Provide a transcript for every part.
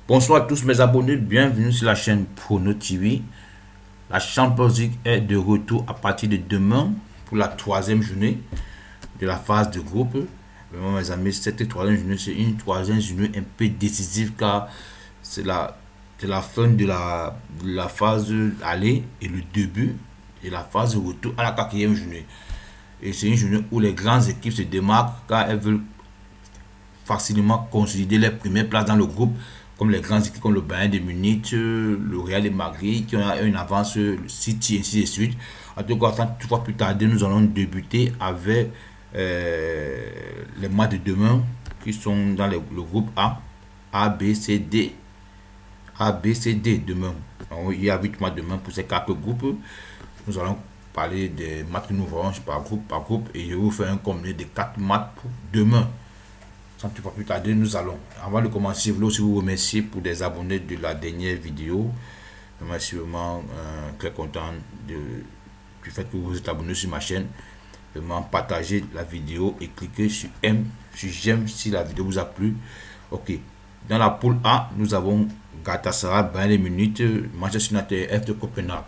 Bonsoir à tous mes abonnés, bienvenue sur la chaîne Prono TV. La Champions League est de retour à partir de demain pour la troisième journée de la phase de groupe. Vraiment mes amis, cette troisième journée, c'est une troisième journée un peu décisive car c'est la fin de la phase aller et le début de la phase de retour à la quatrième journée. Et c'est une journée où les grandes équipes se démarquent car elles veulent facilement consolider les premières places dans le groupe, comme les grandes équipes comme le Bayern de Munich, le Real de Madrid, qui ont une avance, le City, ainsi de suite. En tout cas, sans toutefois plus tarder, nous allons débuter avec les matchs de demain qui sont dans le groupe A, A, B, C, D. A, B, C, D demain. Donc, il y a 8 matchs demain pour ces 4 groupes. Nous allons parler des matchs que nous verrons par groupe et je vais vous faire un combiné de 4 matchs pour demain. Sans plus tarder, nous allons. Avant de commencer, je voulais aussi vous remercier pour des abonnés de la dernière vidéo. Je suis vraiment très content du fait que vous êtes abonné sur ma chaîne. Vraiment, partagez la vidéo et cliquez sur j'aime si la vidéo vous a plu. Ok. Dans la poule A, nous avons Galatasaray, Bayern de Munich, Manchester United, FC Copenhague.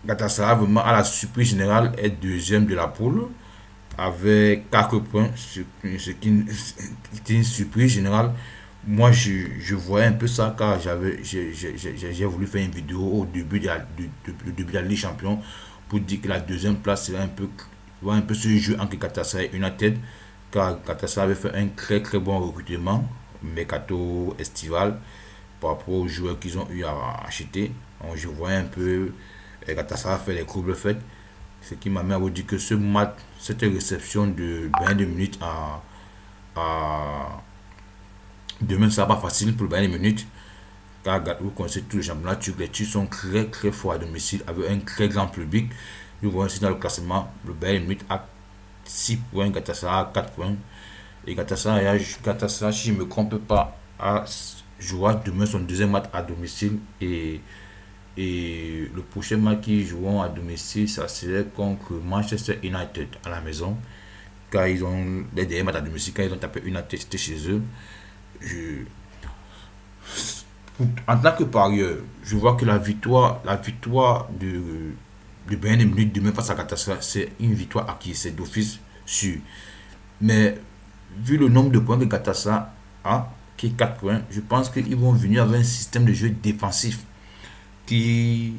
Galatasaray, vraiment, à la surprise générale, est deuxième de la poule avec 4 points, ce qui est une surprise générale. Moi, je voyais un peu ça car j'ai voulu faire une vidéo au début de la Ligue Champion pour dire que la deuxième place serait un peu ce jeu entre Galatasaray et United car Galatasaray avait fait un très très bon recrutement, mercato estival, par rapport aux joueurs qu'ils ont eu à acheter. Donc, je voyais un peu Galatasaray faire les courbes faites. Ce qui m'a mis à vous dire que ce match, cette réception de Bayern de Munich demain, ça va pas facile pour le Bayern de Munich. Car vous connaissez tous les championnats turcs, les Turcs sont très très forts à domicile avec un très grand public. Nous voyons ici dans le classement, le Bayern de Munich a 6 points, Galatasaray a 4 points. Et Galatasaray, si je ne me trompe pas, jouera demain son deuxième match à domicile et le prochain match qu'ils joueront à domicile, ça serait contre Manchester United à la maison. Car ils ont les derniers matchs à domicile, quand ils ont tapé United, c'était chez eux. Je- En tant que parieur, je vois que la victoire de Bayern de Munich demain face à Galatasaray, c'est une victoire acquise, c'est d'office sûr. Mais vu le nombre de points que Galatasaray a, qui est 4 points, je pense qu'ils vont venir avec un système de jeu défensif qui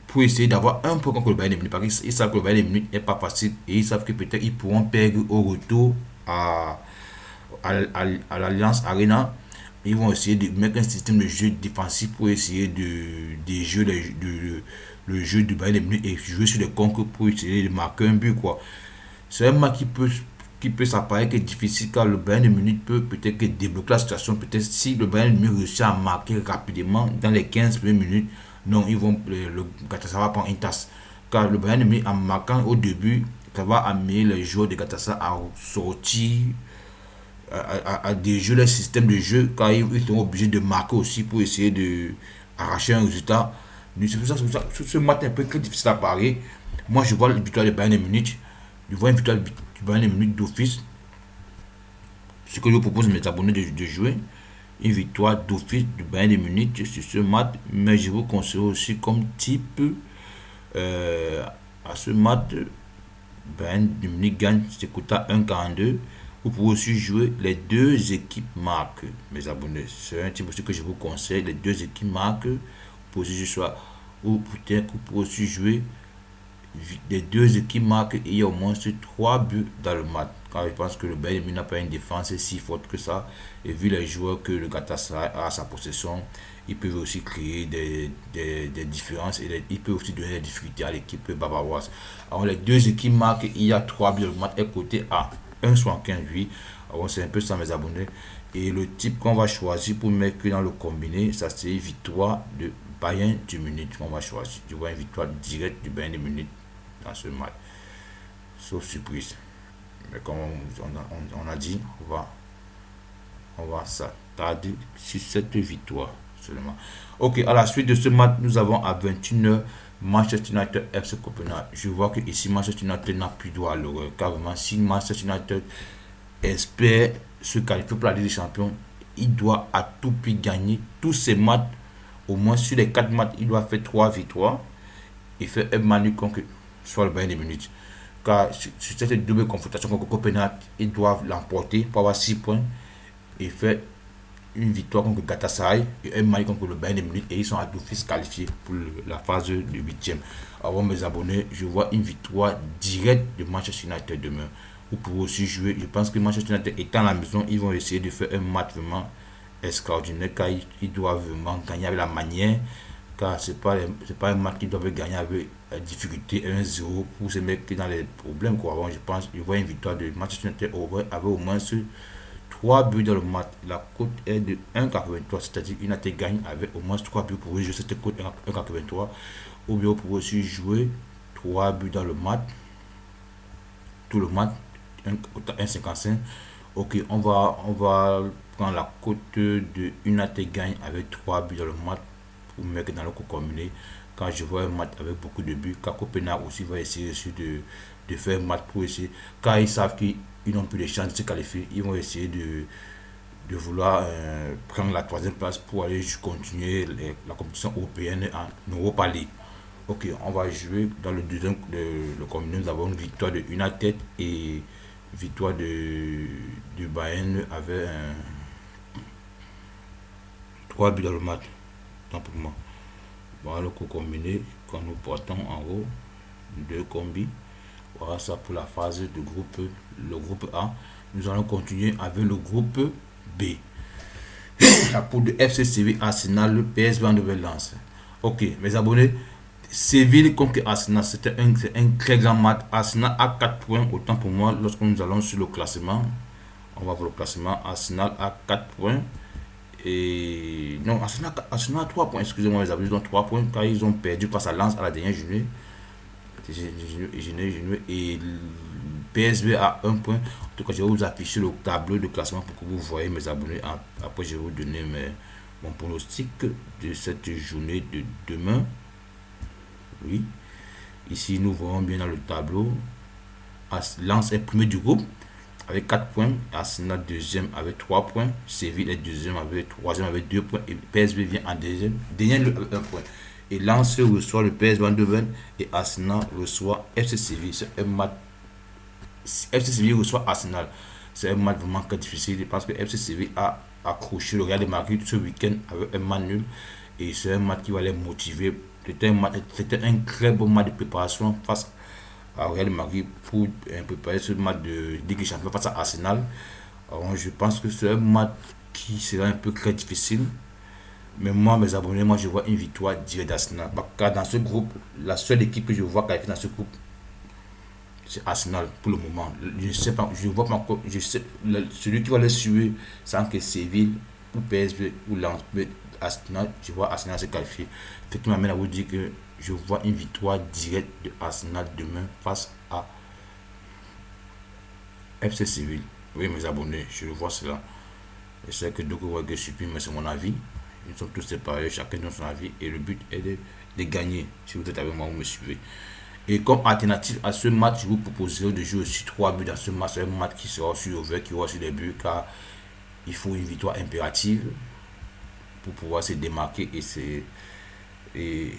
pour essayer d'avoir un point contre le Bayern de Munich. Parce qu'ils savent que le Bayern de Munich n'est pas facile et ils savent que peut-être ils pourront perdre au retour à l'Alliance Arena. Ils vont essayer de mettre un système de jeu défensif pour essayer de jouer le jeu du Bayern de Munich et jouer sur les concours pour essayer de marquer un but, quoi. C'est un match qui peut s'apparaître difficile car le Bayern de Munich peut peut-être que débloquer la situation. Peut-être si le Bayern de Munich réussit à marquer rapidement dans les 15 premières minutes, non, le Galatasaray va prendre une tasse. Car le Bayern de Munich, en marquant au début, ça va amener les joueurs de Galatasaray à sortir, à déjouer le système de jeu car ils sont obligés de marquer aussi pour essayer de arracher un résultat. C'est pour ça que ce match est un peu très difficile à parier. Moi, je vois la victoire de Bayern de Munich. Je vois une victoire du Bayern de Munich d'office. Ce que je propose à mes abonnés de jouer. Une victoire d'office du Bayern de Munich sur ce match. Mais je vous conseille aussi comme type euh, à ce match. Bayern de Munich gagne, c'est quota 1,42. Vous pouvez aussi jouer les deux équipes marquent, mes abonnés. C'est un type aussi que je vous conseille. Les deux équipes marquent. Vous pouvez aussi jouer, ou peut-être vous pouvez aussi jouer les deux équipes marquent et il y a au moins 3 buts dans le match. Car je pense que le Bayern Munich n'a pas une défense si forte que ça. Et vu les joueurs que le Galatasaray a à sa possession, ils peuvent aussi créer des différences et ils peuvent aussi donner des difficultés à l'équipe bavaroise. Alors les deux équipes marquent, il y a 3 buts. Le match est côté A. 1,75. Alors c'est un peu ça mes abonnés. Et le type qu'on va choisir pour mettre dans le combiné, ça c'est victoire de Bayern de Munich qu'on va choisir. Tu vois une victoire directe du Bayern de Munich dans ce match. Sauf surprise. Mais comme on a dit, on va s'attarder sur cette victoire seulement. Ok, à la suite de ce match, nous avons à 21h Manchester United FC Copenhague. Je vois que ici Manchester United n'a plus droit à l'erreur. Car vraiment, si Manchester United espère se qualifier pour la Ligue des Champions, il doit à tout prix gagner tous ses matchs. Au moins sur les 4 matchs, il doit faire 3 victoires et faire un match nul contre soit le Bayern de Munich. Car sur cette double confrontation contre Copenhague, ils doivent l'emporter pour avoir 6 points et faire une victoire contre Galatasaray et un match contre le Bayern de Munich, et ils sont à d'office qualifiés pour la phase de 8e. Avant mes abonnés, je vois une victoire directe de Manchester United demain. Vous pouvez aussi jouer. Je pense que Manchester United étant à la maison, ils vont essayer de faire un match vraiment extraordinaire, car ils doivent vraiment gagner avec la manière, car c'est pas un match qu'ils doivent gagner avec la difficulté 1-0 pour se mettre dans les problèmes, quoi. Bon, je pense je vois une victoire de Manchester United avec au moins 3 buts dans le match. La cote est de 1,83, c'est-à-dire United gagne avec au moins 3 buts. Pour jouer cette cote 1,83, ou bien vous pouvez aussi jouer 3 buts dans le match, tout le match, 1,55. Ok, on va prendre la cote de United gagne avec 3 buts dans le match pour mettre dans le coup combiné. Quand je vois un match avec beaucoup de buts, car Copenhague aussi va essayer de faire un match pour essayer, car ils savent qu'ils n'ont plus de chance de se qualifier, ils vont essayer de vouloir prendre la 3e place pour aller continuer la compétition européenne en Europa League. Ok, on va jouer dans le deuxième, le combiné. Nous avons une victoire de United et victoire de Bayern avec 3 buts dans le match. Tant pour moi. Voilà le coup combiné quand nous portons en haut 2 combis. Voilà ça pour la phase de groupe, le groupe A. Nous allons continuer avec le groupe B. La poule de FC Séville, Arsenal, le PSV Eindhoven Lens. Ok, mes abonnés, Séville contre Arsenal, c'était un très grand match. Arsenal a 4 points, autant pour moi, lorsque nous allons sur le classement. On va voir le classement. Arsenal a 4 points. Et non, Arsenal a 3 points, excusez-moi, mes amis, ils ont 3 points car ils ont perdu face à Lens à la dernière journée. Et PSV a 1 point. En tout cas, je vais vous afficher le tableau de classement pour que vous voyez, mes abonnés. Après, je vais vous donner mon pronostic de cette journée de demain. Oui, ici nous voyons bien dans le tableau. Lens est premier du groupe avec 4 points, Arsenal deuxième avec 3 points, Séville est deuxième avec 3e avec 2 points, et PSV vient en deuxième, dernier avec 1 point. Et Lens reçoit le PSV Eindhoven et Arsenal reçoit FC Séville. C'est un match. FC Séville reçoit Arsenal. C'est un match vraiment très difficile parce que FC Séville a accroché le Real de Madrid ce week-end avec un match nul. Et c'est un match qui va les motiver. C'était un très bon match de préparation face au Real de Madrid pour préparer ce match de Ligue des Champions face à Arsenal. Alors, je pense que c'est un match qui sera un peu très difficile. Mais moi, mes abonnés, moi je vois une victoire directe d'Arsenal. Car dans ce groupe, la seule équipe que je vois qualifier dans ce groupe, c'est Arsenal pour le moment. Je ne sais pas, je vois pas encore. Celui qui va le suivre, sans que Séville ou PSV ou Lens, Arsenal, je vois Arsenal se qualifier. Ce qui m'amène à vous dire que je vois une victoire directe de Arsenal demain face à FC Séville. Oui, mes abonnés, je vois cela. Je sais que d'autres vont être surpris, mais c'est mon avis. Ils sont tous séparés, chacun dans son avis. Et le but est de gagner. Si vous êtes avec moi, vous me suivez. Et comme alternative à ce match, je vous proposerai de jouer aussi 3 buts dans ce match. C'est un match qui sera sur over, qui aura sur les buts, car il faut une victoire impérative pour pouvoir se démarquer et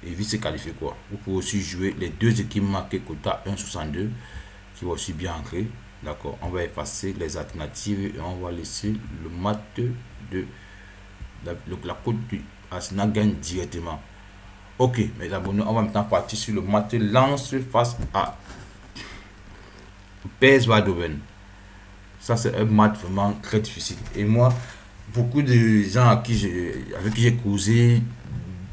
vite se qualifier, quoi. Vous pouvez aussi jouer les deux équipes marquées quota 1,62 qui va aussi bien ancrer. D'accord, on va effacer les alternatives et on va laisser le match de la cote du Arsenal gagne directement. Ok, mes abonnés, on va maintenant partir sur le match Lens face à PSV Eindhoven. Ça, c'est un match vraiment très difficile. Et moi, beaucoup de gens avec qui j'ai causé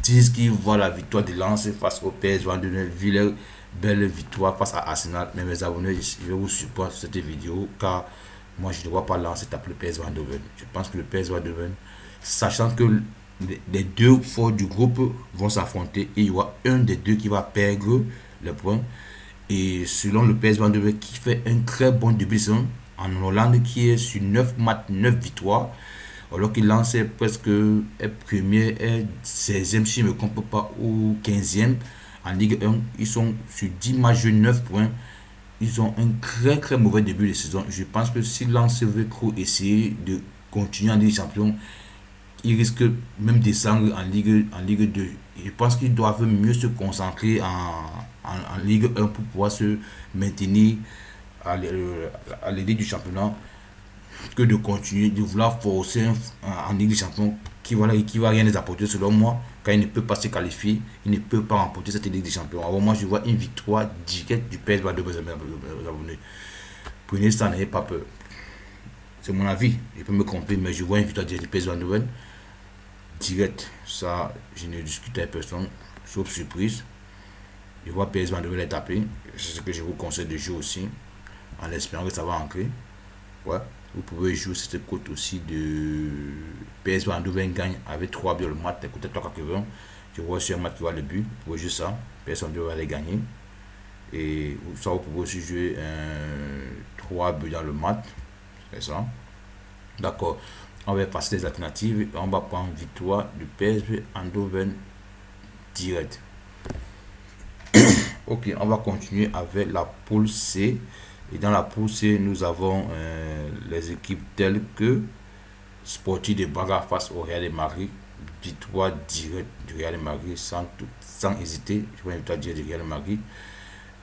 disent qu'ils voient la victoire de Lens face au PSV Eindhoven, vu leur belle victoire face à Arsenal. Mais mes abonnés, je vais vous supporter cette vidéo car moi, je ne vois pas Lens taper le PSV Eindhoven. Je pense que le PSV Eindhoven, sachant que les deux forts du groupe vont s'affronter et il y aura un des deux qui va perdre le point. Et selon le PSV Eindhoven qui fait un très bon début de saison en Hollande, qui est sur 9 matchs, 9 victoires, alors qu'il lance presque premier, est 16e si je ne me trompe pas, ou 15e en Ligue 1. Ils sont sur 10 matchs, 9 points. Ils ont un très très mauvais début de saison. Je pense que si Lens veut essayer de continuer en Ligue des Champions, ils risquent même de descendre en Ligue 2. Je pense qu'ils doivent mieux se concentrer en Ligue 1 pour pouvoir se maintenir à l'élite du championnat que de continuer de vouloir forcer en Ligue des Champions qui va rien les apporter selon moi. Quand il ne peut pas se qualifier, il ne peut pas remporter cette Ligue des Champions. Alors moi je vois une victoire directe du PSV de abonnés. Pour l'instant, n'ayez pas peur. C'est mon avis, je peux me tromper, mais je vois une victoire directe du PSV Eindhoven direct. Ça, je ne discute avec personne, sauf surprise. Je vois PSV Eindhoven les taper. C'est ce que je vous conseille de jouer aussi, en espérant que ça va ancrer. Ouais. Vous pouvez jouer cette cote aussi de PSV Eindhoven gagne avec 3 buts le match, écoutez 3,80. Je vois aussi un match qui va le but. Vous pouvez jouer ça. PSV Eindhoven va les gagner. Et ça, vous pouvez aussi jouer 3 buts dans le match. C'est ça. D'accord. On va passer les alternatives. On va prendre victoire du PSV Eindhoven direct. Ok, on va continuer avec la poule C. Et dans la poule C, nous avons les équipes telles que Sporting de Braga face au Real de Madrid. Victoire directe du Real de Madrid sans hésiter. Je vois une victoire directe du Real de Madrid.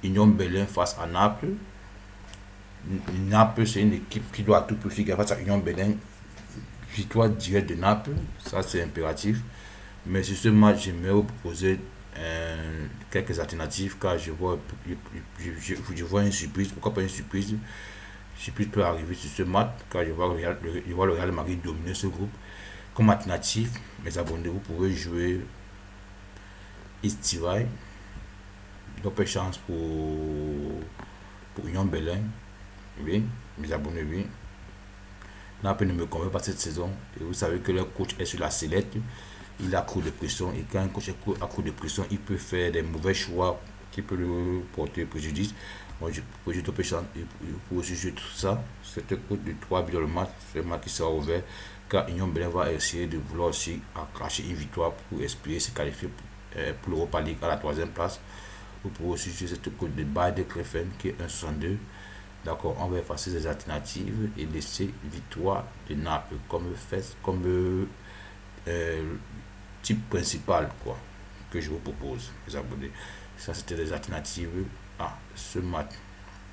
Union Berlin face à Naples. Naples, c'est une équipe qui doit tout profiter face à Union Berlin. Victoire directe de Naples, ça c'est impératif. Mais sur ce match, j'aimerais vous proposer quelques alternatives car je vois une surprise. Pourquoi pas une surprise? Une surprise peut arriver sur ce match car je vois le Real Madrid dominer ce groupe. Comme alternative, mes abonnés, vous pouvez jouer Estivai. Double chance pour Union Berlin. Oui, mes abonnés, oui. Naples ne me convainc pas cette saison. Et vous savez que le coach est sur la sellette. Il a coup de pression. Et quand un coach est à coup de pression, il peut faire des mauvais choix qui peuvent le porter préjudice. Moi, je peux jouer double chance. Et pour aussi jouer tout ça, c'est un coup de 3 buts dans le match. C'est le match qui sera ouvert. Car Union Berlin va essayer de vouloir aussi cracher une victoire pour espérer se qualifier pour l'Europa League à la 3e place. Vous pouvez aussi jouer cette cote de Bayer de Krefeld qui est 1,62. D'accord, on va effacer les alternatives et laisser victoire de Naples comme type principal quoi, que je vous propose, les abonnés. Ça, c'était les alternatives à ce match.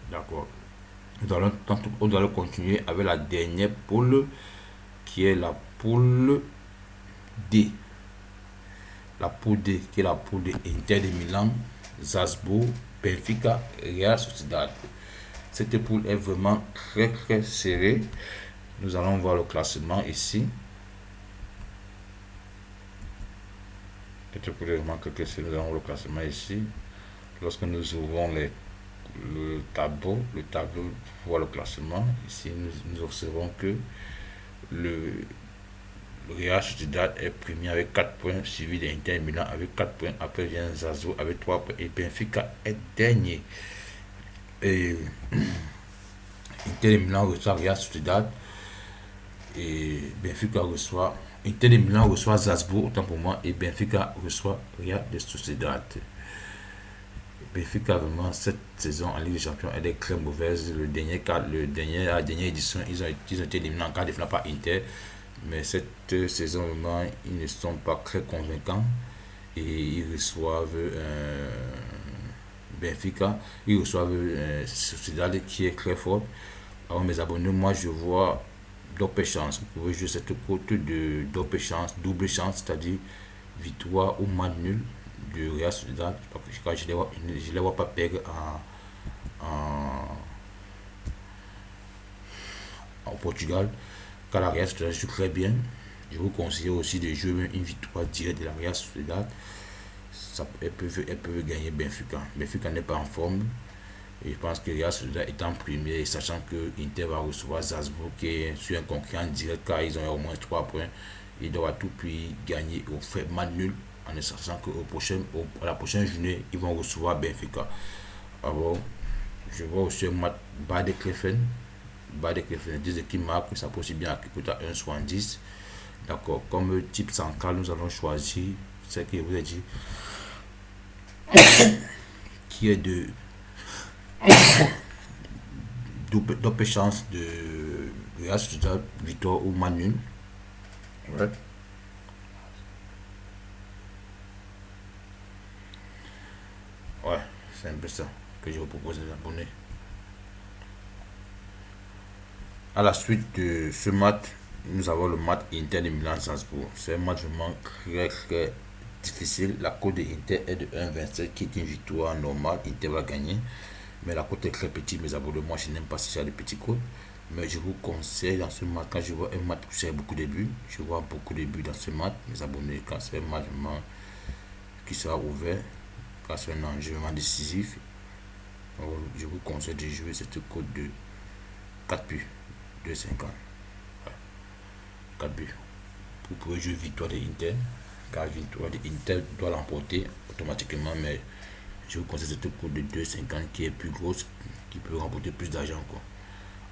D'accord. Nous allons continuer avec la dernière poule qui est la poule D. La poule D qui est la poule de Inter de Milan, Salzbourg, Benfica, Real Sociedad. Cette poule est vraiment très serrée. Nous allons voir le classement ici. Cette poule est vraiment très serrée. Nous allons voir le classement ici. Lorsque nous ouvrons le tableau voit le classement. Ici, nous observons que le Real Sociedad est premier avec 4 points, suivi d'Inter Milan avec 4 points. Après vient Zazo avec 3 points et Benfica est dernier. Et Inter de Milan reçoit Real Sociedad et Benfica reçoit Inter de Milan reçoit Salzbourg, autant pour moi, et Benfica reçoit Real de Sociedad. Benfica vraiment cette saison en Ligue des Champions elle est très mauvaise. La dernière édition ils ont été éliminés en quart de finale par Inter, mais cette saison vraiment ils ne sont pas très convaincants et ils reçoivent Benfica, ils reçoivent Sociedad qui est très forte. Alors mes abonnés, moi je vois double chance. Vous pouvez jouer cette cote de double chance, c'est-à-dire victoire ou match nul de Real Sociedad. Je ne les vois pas perdre en Portugal, car la Real Sociedad joue très bien. Je vous conseille aussi de jouer une victoire directe de la Real Sociedad. Elle peut gagner Benfica. Benfica n'est pas en forme. Et je pense que Real Sociedad est en premier, et sachant que Inter va recevoir Salzbourg qui est sur un concurrent direct car ils ont au moins 3 points. Ils doivent à tout prix gagner au fait match nul en sachant à la prochaine journée ils vont recevoir Benfica. Alors, je vois aussi un match Bayer de Krefeld. Deux équipes marquent, ça peut aussi bien à 1,70. D'accord, comme type central, nous allons choisir ce que je vous ai dit qui est de double chance de Regarde si tu as victoire ou match nul. Ouais. Ouais, c'est un peu ça que je vous propose aux abonnés. À la suite de ce match, nous avons le match Inter de Milan-Salzbourg. C'est un match vraiment très difficile. La cote de Inter est de 1,27 qui est une victoire normale. Inter va gagner. Mais la cote est très petite, mes abonnés. Moi, je n'aime pas ce genre de petits cotes. Mais je vous conseille dans ce match, quand je vois un match où c'est beaucoup de buts, je vois beaucoup de buts dans ce match, mes abonnés, quand c'est un match vraiment qui sera ouvert, quand c'est un enjeu vraiment décisif, je vous conseille de jouer cette cote de 4 buts, 2,50. 4 buts. Vous pouvez jouer victoire de Inter, car victoire de Inter doit l'emporter automatiquement, mais je vous conseille cette cote de 2,50 qui est plus grosse, qui peut remporter plus d'argent.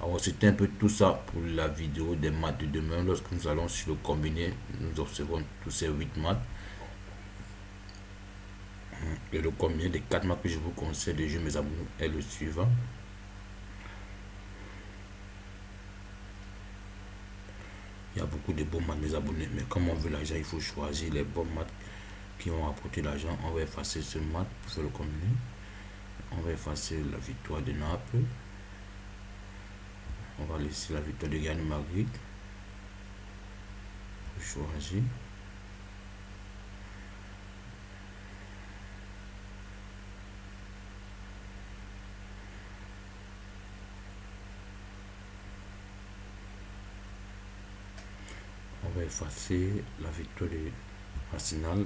Alors c'était un peu tout ça pour la vidéo des maths de demain. Lorsque nous allons sur le combiné, nous observons tous ces 8 maths. Et le combiné des 4 maths que je vous conseille de jouer, mes amis, est le suivant. Il y a beaucoup de bons maths, mes abonnés, mais comme on veut l'argent, il faut choisir les bons maths qui vont apporter l'argent. On va effacer ce maths pour faire le combiné. On va effacer la victoire de Naples. On va laisser la victoire de Yann Marguerite. Choisir. On va effacer la victoire de Arsenal.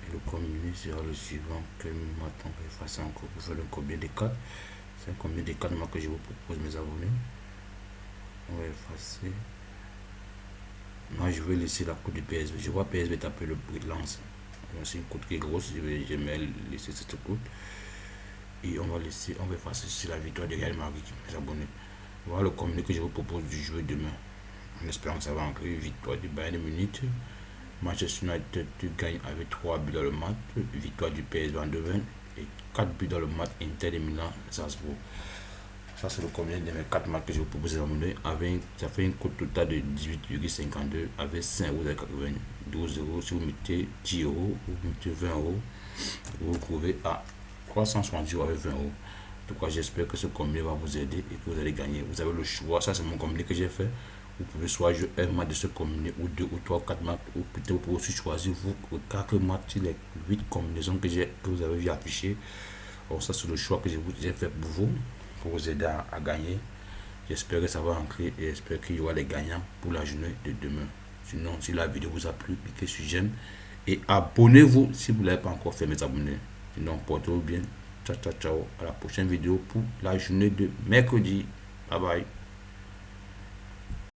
Et le combiné sera le suivant. Quel maths on va effacer encore pour faire le combien de 4. C'est un combien de 4 que je vous propose, mes abonnés. On va effacer. Moi, je vais laisser la cote du PSV. Je vois PSV taper le prix de lance. C'est une cote qui est grosse. Je vais laisser cette cote. Et on va effacer sur la victoire de Real Madrid, mes abonnés. Voilà le combiné que je vous propose de jouer demain. En espérant que ça va inclure victoire du Bayern Munich. Manchester United gagne avec 3 buts dans le match. Victoire du PSV en 2-20. Et 4 buts dans le match Inter de Milan-Salzbourg. Ça, c'est le combiné de mes 4 matchs que je vous propose d'amener. Ça fait une cote totale de 18,52 avec 5,80 12 euros. Si vous mettez 10 euros, vous mettez 20 euros, vous vous trouvez à 370 euros avec 20 euros. En tout cas, j'espère que ce combiné va vous aider et que vous allez gagner. Vous avez le choix. Ça, c'est mon combiné que j'ai fait. Vous pouvez soit jouer un match de ce combiné, ou 2 ou 3 ou 4 matchs, ou peut-être vous pouvez aussi choisir vous 4 matchs, les 8 combinaisons que vous avez vu afficher. Alors, ça, c'est le choix que j'ai fait pour vous. Pour vous aider à gagner. J'espère que ça va entrer et j'espère qu'il y aura les gagnants pour la journée de demain. Sinon, si la vidéo vous a plu, cliquez sur j'aime et abonnez-vous si vous ne l'avez pas encore fait, mes abonnés. Sinon, portez-vous bien. Ciao, ciao, ciao. À la prochaine vidéo pour la journée de mercredi. Bye bye.